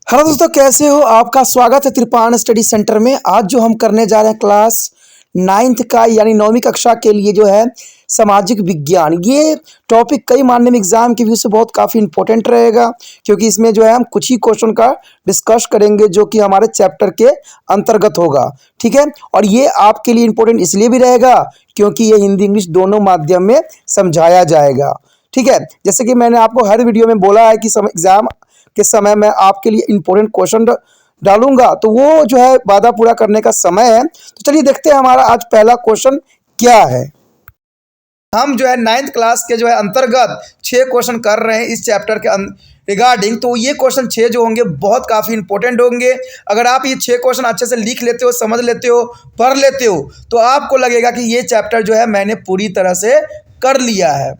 Hello दोस्तों, कैसे हो? आपका स्वागत है त्रिपाण स्टडी सेंटर में। आज जो हम करने जा रहे हैं क्लास नाइन्थ का यानी 9वीं कक्षा के लिए जो है सामाजिक विज्ञान। ये टॉपिक कई माध्यमिक एग्जाम के व्यू से बहुत काफ़ी इंपॉर्टेंट रहेगा, क्योंकि इसमें जो है हम कुछ ही क्वेश्चन का डिस्कस करेंगे जो कि हमारे चैप्टर के अंतर्गत होगा। ठीक है, और ये आपके लिए इंपॉर्टेंट इसलिए भी रहेगा क्योंकि ये हिंदी इंग्लिश दोनों माध्यम में समझाया जाएगा। ठीक है, जैसे कि मैंने आपको हर वीडियो में बोला है कि एग्जाम के समय मैं आपके लिए इंपॉर्टेंट क्वेश्चन डालूंगा, तो वो जो है वादा पूरा करने का समय है। तो चलिए देखते हैं हमारा आज पहला क्वेश्चन क्या है। हम जो है नाइन्थ क्लास के जो है अंतर्गत 6 क्वेश्चन कर रहे हैं इस चैप्टर के रिगार्डिंग। तो ये क्वेश्चन 6 जो होंगे बहुत काफ़ी इंपॉर्टेंट होंगे। अगर आप ये 6 क्वेश्चन अच्छे से लिख लेते हो, समझ लेते हो, पढ़ लेते हो, तो आपको लगेगा कि ये चैप्टर जो है मैंने पूरी तरह से कर लिया है।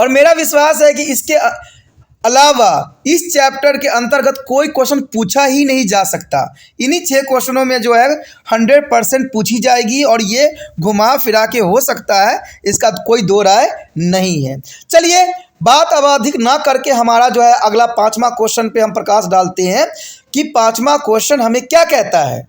और मेरा विश्वास है कि इसके अलावा इस चैप्टर के अंतर्गत कोई क्वेश्चन पूछा ही नहीं जा सकता। इन्हीं 6 क्वेश्चनों में जो है 100% पूछी जाएगी और ये घुमा फिरा के हो सकता है, इसका कोई दो राय नहीं है। चलिए बात अब अधिक ना करके हमारा जो है अगला 5वां क्वेश्चन पे हम प्रकाश डालते हैं कि 5वां क्वेश्चन हमें क्या कहता है।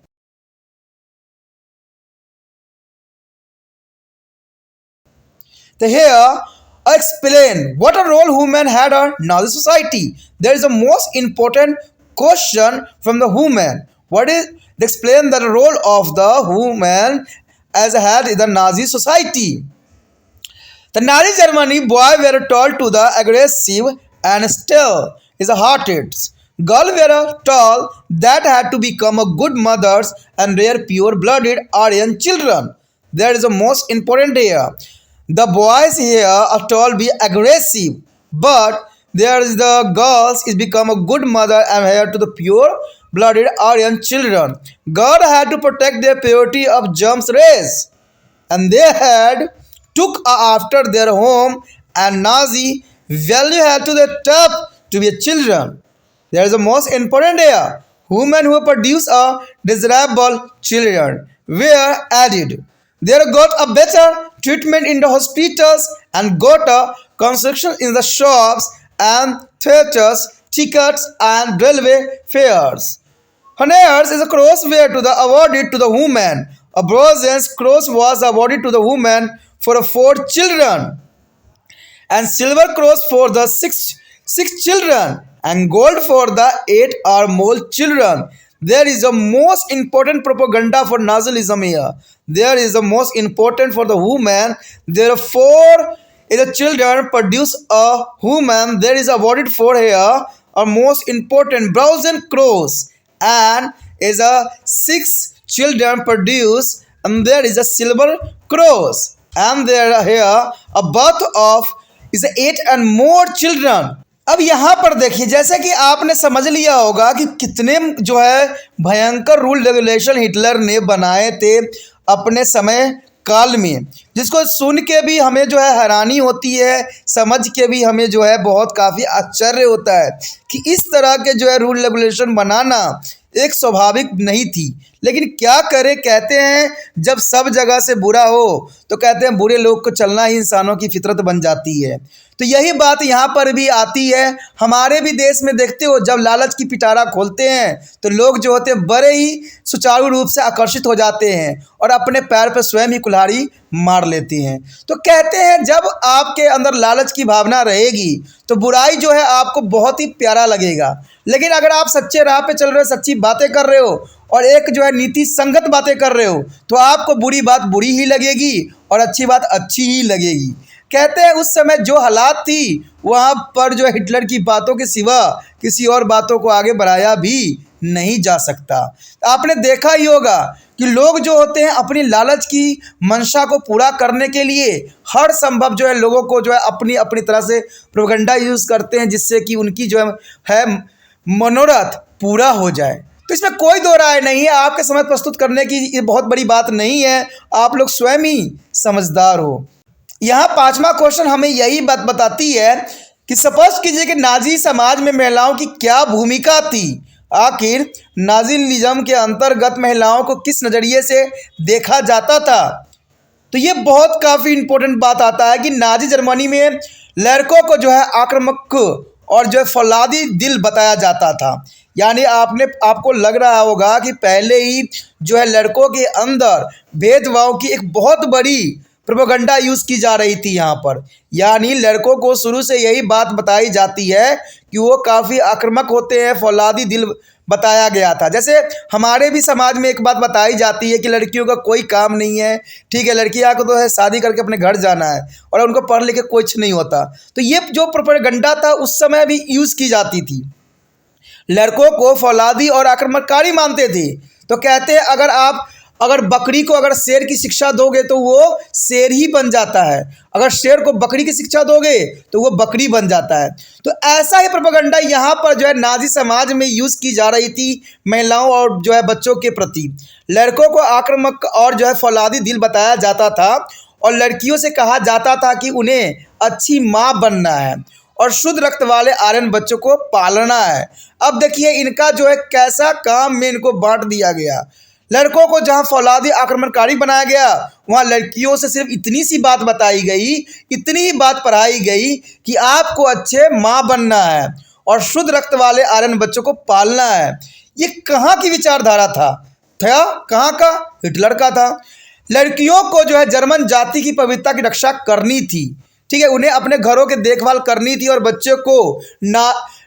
तो here explain what a role women had on Nazi society. There is a most important question from the woman. What is explain the role of the woman as had in the Nazi society. The Nazi Germany boys were told to the aggressive and still is a hearted. Girls were told that had to become a good mothers and rear pure-blooded Aryan children. There is a most important here. The boys here are told be aggressive, but there is the girls is become a good mother and here to the pure-blooded Aryan children. God had to protect their purity of germs race, and they had took after their home and Nazi value had to the top to be children. There is the most important here. Women who produce a desirable children were added. They got a better treatment in the hospitals and got a construction in the shops and theaters, tickets and railway fares. Honors is a cross were to the awarded to the woman. A bronze cross was awarded to the woman for 4 children, and silver cross for the six children, and gold for the 8 or more children. There is a most important propaganda for Nazism here. There is the most important for the woman. Therefore, if the children produce a woman, there is awarded for here a most important Bronze cross, and is a 6 children produce, and there is a silver cross, and there are here a birth of is 8 and more children. अब यहाँ पर देखिए, जैसे कि आपने समझ लिया होगा कि कितने जो है भयंकर रूल रेगुलेशन हिटलर ने बनाए थे अपने समय काल में, जिसको सुन के भी हमें जो है हैरानी होती है, समझ के भी हमें जो है बहुत काफ़ी आश्चर्य होता है कि इस तरह के जो है रूल रेगुलेशन बनाना एक स्वाभाविक नहीं थी। लेकिन क्या करें, कहते हैं जब सब जगह से बुरा हो तो कहते हैं बुरे लोग को चलना ही इंसानों की फितरत बन जाती है। तो यही बात यहाँ पर भी आती है। हमारे भी देश में देखते हो, जब लालच की पिटारा खोलते हैं तो लोग जो होते हैं बड़े ही सुचारू रूप से आकर्षित हो जाते हैं और अपने पैर पर स्वयं ही कुल्हाड़ी मार लेते हैं। तो कहते हैं जब आपके अंदर लालच की भावना रहेगी तो बुराई जो है आपको बहुत ही प्यारा लगेगा। लेकिन अगर आप सच्चे राह पे चल रहे हो, सच्ची बातें कर रहे हो और एक जो है नीति संगत बातें कर रहे हो, तो आपको बुरी बात बुरी ही लगेगी और अच्छी बात अच्छी ही लगेगी। कहते हैं उस समय जो हालात थी वहाँ पर जो हिटलर की बातों के सिवा किसी और बातों को आगे बढ़ाया भी नहीं जा सकता। आपने देखा ही होगा कि लोग जो होते हैं अपनी लालच की मंशा को पूरा करने के लिए हर संभव जो है लोगों को जो है अपनी अपनी तरह से प्रोपेगेंडा यूज़ करते हैं, जिससे कि उनकी जो है मनोरथ पूरा हो जाए। तो इसमें कोई दो राय नहीं है। आपके समझ प्रस्तुत करने की ये बहुत बड़ी बात नहीं है, आप लोग स्वयं ही समझदार हो। यहाँ 5वां क्वेश्चन हमें यही बात बताती है कि स्पष्ट कीजिए कि नाजी समाज में महिलाओं की क्या भूमिका थी। आखिर नाजीज्म के अंतर्गत महिलाओं को किस नज़रिए से देखा जाता था। तो ये बहुत काफ़ी इंपॉर्टेंट बात आता है कि नाजी जर्मनी में लड़कों को जो है आक्रामक और जो है फौलादी दिल बताया जाता था। यानी आपको लग रहा होगा कि पहले ही जो है लड़कों के अंदर भेदभाव की एक बहुत बड़ी प्रोपेगेंडा यूज़ की जा रही थी यहाँ पर। यानी लड़कों को शुरू से यही बात बताई जाती है कि वो काफ़ी आक्रामक होते हैं, फौलादी दिल बताया गया था। जैसे हमारे भी समाज में एक बात बताई जाती है कि लड़कियों का कोई काम नहीं है, ठीक है, लड़कियां को तो है शादी करके अपने घर जाना है और उनको पढ़ लिख के कुछ नहीं होता। तो ये जो प्रोपेगेंडा था उस समय भी यूज़ की जाती थी। लड़कों को फौलादी और आक्रमणकारी मानते थे। तो कहते हैं अगर बकरी को अगर शेर की शिक्षा दोगे तो वो शेर ही बन जाता है, अगर शेर को बकरी की शिक्षा दोगे तो वो बकरी बन जाता है। तो ऐसा ही प्रोपेगेंडा यहाँ पर जो है नाजी समाज में यूज़ की जा रही थी महिलाओं और जो है बच्चों के प्रति। लड़कों को आक्रामक और जो है फौलादी दिल बताया जाता था और लड़कियों से कहा जाता था कि उन्हें अच्छी माँ बनना है और शुद्ध रक्त वाले आर्यन बच्चों को पालना है। अब देखिए इनका जो है कैसा काम में इनको बांट दिया गया। लड़कों को जहां फौलादी आक्रमणकारी बनाया गया, वहां लड़कियों से सिर्फ इतनी सी बात बताई गई, इतनी ही बात पढ़ाई गई कि आपको अच्छे माँ बनना है और शुद्ध रक्त वाले आर्यन बच्चों को पालना है। ये कहाँ की विचारधारा था कहाँ का? हिटलर का था। लड़कियों को जो है जर्मन जाति की पवित्रता की रक्षा करनी थी, ठीक है, उन्हें अपने घरों की देखभाल करनी थी और बच्चों को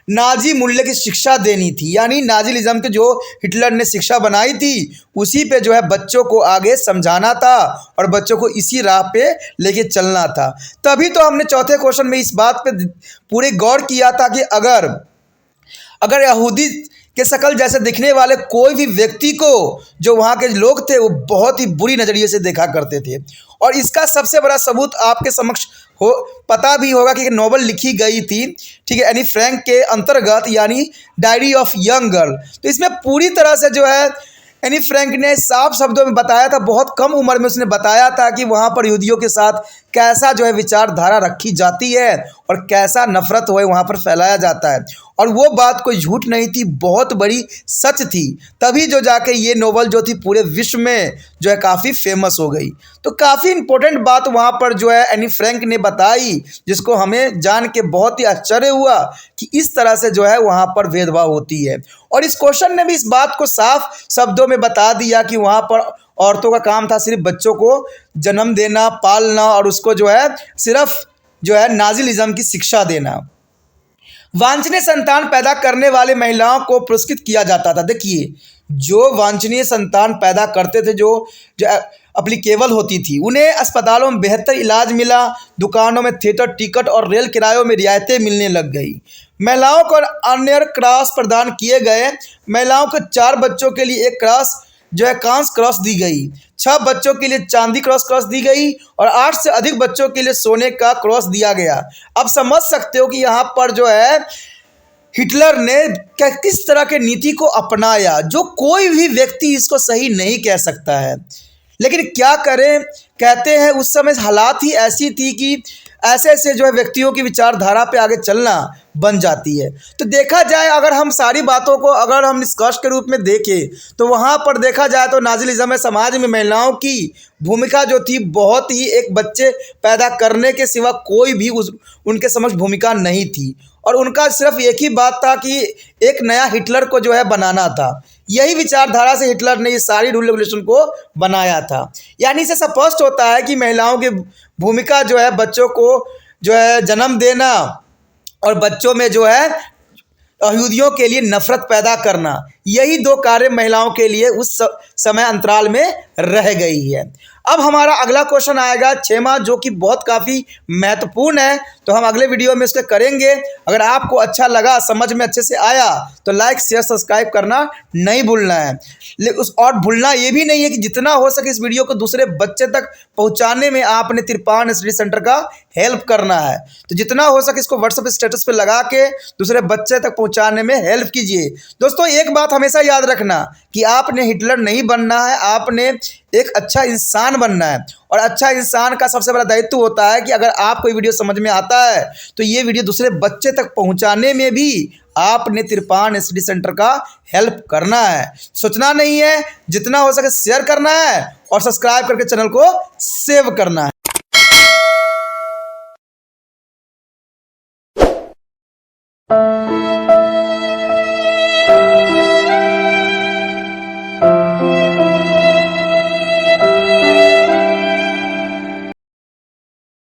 नाजी मूल्य की शिक्षा देनी थी। यानी नाजीलिज्म के जो हिटलर ने शिक्षा बनाई थी उसी पे जो है बच्चों को आगे समझाना था और बच्चों को इसी राह पे लेके चलना था। तभी तो हमने चौथे क्वेश्चन में इस बात पे पूरे गौर किया था कि अगर यहूदी के शकल जैसे दिखने वाले कोई भी व्यक्ति को जो वहाँ के लोग थे वो बहुत ही बुरी नज़रिए से देखा करते थे। और इसका सबसे बड़ा सबूत आपके समक्ष पता भी होगा कि एक नॉवल लिखी गई थी, ठीक है, एनी फ्रैंक के अंतर्गत, यानी डायरी ऑफ यंग गर्ल। तो इसमें पूरी तरह से जो है एनी फ्रैंक ने साफ शब्दों में बताया था, बहुत कम उम्र में उसने बताया था कि वहाँ पर यहूदियों के साथ कैसा जो है विचारधारा रखी जाती है और कैसा नफरत हो वहाँ पर फैलाया जाता है। और वो बात कोई झूठ नहीं थी, बहुत बड़ी सच थी। तभी जो जाके ये नोवेल जो थी पूरे विश्व में जो है काफ़ी फेमस हो गई। तो काफ़ी इंपॉर्टेंट बात वहाँ पर जो है एनी फ्रैंक ने बताई, जिसको हमें जान के बहुत ही आश्चर्य हुआ कि इस तरह से जो है वहाँ पर भेदभाव होती है। और इस क्वेश्चन ने भी इस बात को साफ शब्दों में बता दिया कि वहाँ पर औरतों का काम था सिर्फ बच्चों को जन्म देना, पालना और उसको जो है सिर्फ जो है नाजीलिज्म की शिक्षा देना। वांछनीय संतान पैदा करने वाले महिलाओं को पुरस्कृत किया जाता था। देखिए जो वांछनीय संतान पैदा करते थे, जो अप्लीकेबल होती थी, उन्हें अस्पतालों में बेहतर इलाज मिला, दुकानों में थिएटर टिकट और रेल किरायों में रियायतें मिलने लग गई। महिलाओं को ऑनर क्रॉस प्रदान किए गए। महिलाओं को 4 बच्चों के लिए एक क्रॉस जो है कांस्य क्रॉस दी गई, 6 बच्चों के लिए चांदी क्रॉस दी गई और 8 से अधिक बच्चों के लिए सोने का क्रॉस दिया गया। अब समझ सकते हो कि यहाँ पर जो है हिटलर ने किस तरह के नीति को अपनाया, जो कोई भी व्यक्ति इसको सही नहीं कह सकता है। लेकिन क्या करें, कहते हैं उस समय हालात ही ऐसी थी कि ऐसे ऐसे जो है व्यक्तियों की विचारधारा पे आगे चलना बन जाती है। तो देखा जाए अगर हम सारी बातों को अगर हम निष्कर्ष के रूप में देखें तो वहाँ पर देखा जाए तो नाजीलिज्म में समाज में महिलाओं की भूमिका जो थी बहुत ही एक बच्चे पैदा करने के सिवा कोई भी उनके समक्ष भूमिका नहीं थी और उनका सिर्फ एक ही बात था कि एक नया हिटलर को जो है बनाना था। यही विचारधारा से हिटलर ने ये सारी रूल रेगुलेशन को बनाया था। यानी इससे स्पष्ट होता है कि महिलाओं की भूमिका जो है बच्चों को जो है जन्म देना और बच्चों में जो है यहूदियों के लिए नफरत पैदा करना, यही 2 कार्य महिलाओं के लिए उस समय अंतराल में रह गई है। अब हमारा अगला क्वेश्चन आएगा 6वां, जो कि बहुत काफ़ी महत्वपूर्ण है, तो हम अगले वीडियो में इसको करेंगे। अगर आपको अच्छा लगा, समझ में अच्छे से आया तो लाइक शेयर सब्सक्राइब करना नहीं भूलना है। और भूलना ये भी नहीं है कि जितना हो सके इस वीडियो को दूसरे बच्चे तक पहुंचाने में आपने तिरपान स्टडी सेंटर का हेल्प करना है। तो जितना हो सके इसको व्हाट्सएप स्टेटस पे लगा के दूसरे बच्चे तक पहुंचाने में हेल्प कीजिए। दोस्तों एक बात हमेशा याद रखना कि आपने हिटलर नहीं बनना है, आपने एक अच्छा इंसान बनना है। और अच्छा इंसान का सबसे बड़ा दायित्व होता है कि अगर आपको ये वीडियो समझ में आता है तो ये वीडियो दूसरे बच्चे तक पहुंचाने में भी आपने तिरपान स्टडी सेंटर का हेल्प करना है। सोचना नहीं है, जितना हो सके शेयर करना है और सब्सक्राइब करके चैनल को सेव करना है।